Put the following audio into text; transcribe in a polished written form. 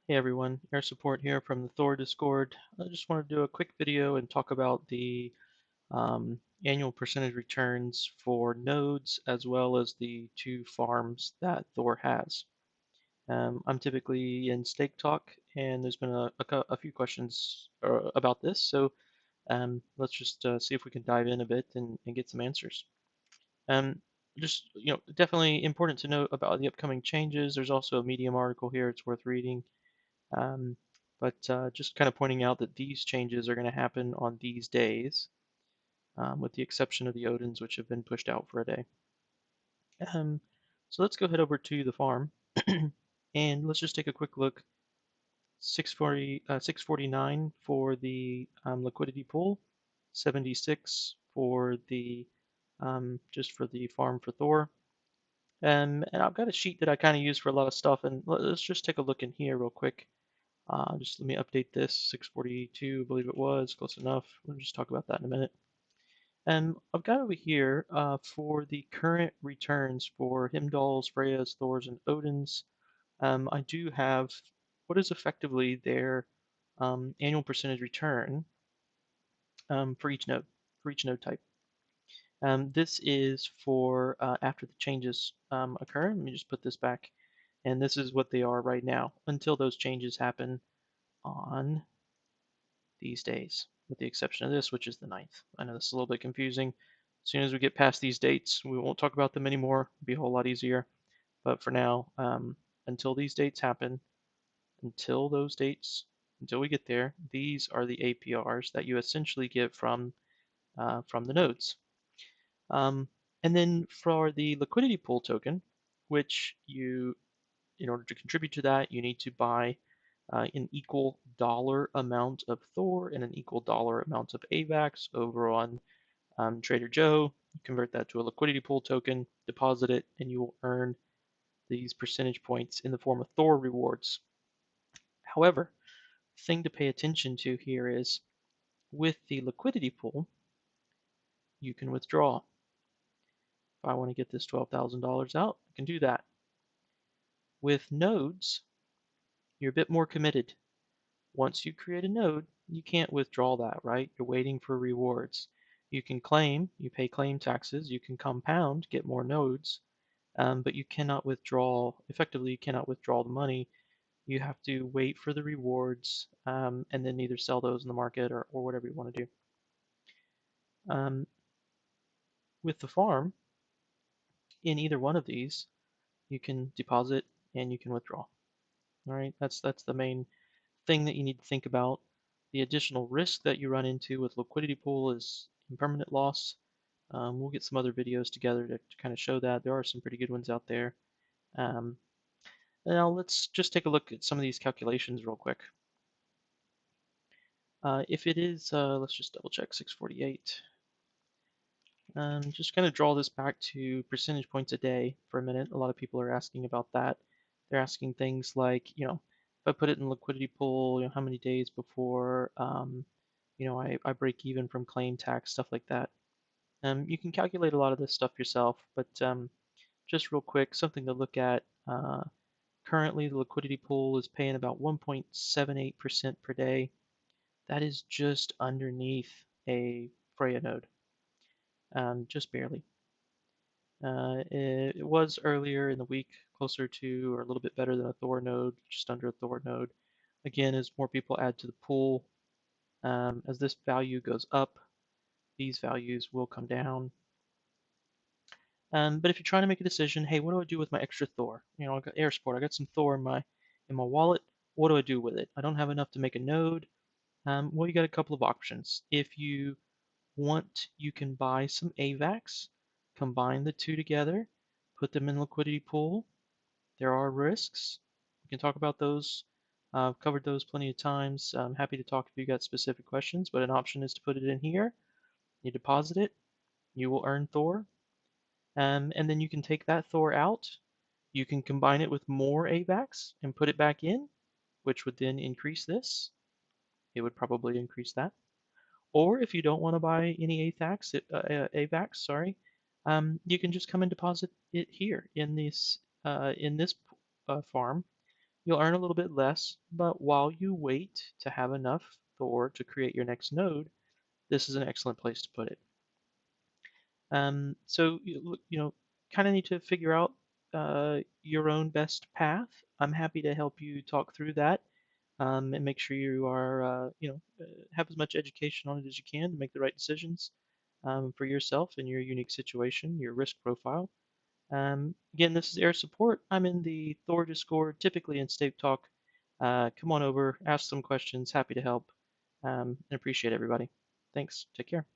Hey everyone, air support here from the Thor Discord. I just want to do a quick video and talk about the annual percentage returns for nodes as well as the two farms that Thor has. I'm typically in Stake Talk, and there's been a few questions about this, so let's just see if we can dive in a bit and get some answers. Um, definitely important to note about the upcoming changes. There's also a Medium article here; it's worth reading. Um, but just kind of pointing out that these changes are going to happen on these days, with the exception of the Odins, which have been pushed out for a day. Um, so let's go head over to the farm, and let's just take a quick look. 649 for the liquidity pool, 76 for the just for the farm for Thor. And I've got a sheet that I kind of use for a lot of stuff, and let's just take a look in here real quick. Just let me update this, 642, I believe it was, close enough. We'll just talk about that in a minute. And I've got over here for the current returns for Heimdall's, Freyas, Thors, and Odin's. I do have what is effectively their annual percentage return for each node type. This is for after the changes occur. Let me just put this back, and this is what they are right now until those changes happen on these days, with the exception of this, which is the 9th. I know this is a little bit confusing. As soon as we get past these dates, we won't talk about them anymore. It'll be a whole lot easier. But for now, until these dates happen, until those dates, until we get there, these are the APRs that you essentially get from the nodes. And then for the liquidity pool token, which in order to contribute to that, you need to buy an equal dollar amount of Thor and an equal dollar amount of AVAX over on Trader Joe. You convert that to a liquidity pool token, deposit it, and you will earn these percentage points in the form of Thor rewards. However, the thing to pay attention to here is with the liquidity pool, you can withdraw. If I want to get this $12,000 out, I can do that. With nodes, you're a bit more committed. Once you create a node, you can't withdraw that, right? You're waiting for rewards. You can claim, you pay claim taxes, you can compound, get more nodes, but you cannot withdraw, effectively, you cannot withdraw the money. You have to wait for the rewards and then either sell those in the market or whatever you want to do. With the farm, in either one of these, you can deposit and you can withdraw. All right, that's the main thing that you need to think about. The additional risk that you run into with liquidity pool is impermanent loss. We'll get some other videos together to kind of show that. There are some pretty good ones out there. Now let's just take a look at some of these calculations real quick. If it is, let's just double check 648. Just kind of draw this back to percentage points a day for a minute. A lot of people are asking about that. They're asking things like, if I put it in liquidity pool, how many days before, I break even from claim tax, stuff like that. You can calculate a lot of this stuff yourself, but just real quick, something to look at. Currently, the liquidity pool is paying about 1.78% per day. That is just underneath a Freya node, just barely. It was earlier in the week, closer to or a little bit better than a Thor node, just under a Thor node. Again, as more people add to the pool, as this value goes up, these values will come down. But if you're trying to make a decision, hey, what do I do with my extra Thor? I got air support, I got some Thor in my wallet. What do I do with it? I don't have enough to make a node. Well, you got a couple of options. If you want, you can buy some AVAX, combine the two together, put them in liquidity pool. There are risks. We can talk about those. I've covered those plenty of times. I'm happy to talk if you got specific questions, but an option is to put it in here. You deposit it, you will earn Thor, and then you can take that Thor out. You can combine it with more AVAX and put it back in, which would then increase this. It would probably increase that. Or if you don't want to buy any AVAX, sorry, you can just come and deposit it here in this farm. You'll earn a little bit less, but while you wait to have enough Thor to create your next node, this is an excellent place to put it. So kind of need to figure out your own best path. I'm happy to help you talk through that and make sure you are, have as much education on it as you can to make the right decisions for yourself and your unique situation, your risk profile. Again, this is Air Support. I'm in the Thor Discord, typically in State Talk. Come on over, ask some questions. Happy to help, and appreciate everybody. Thanks. Take care.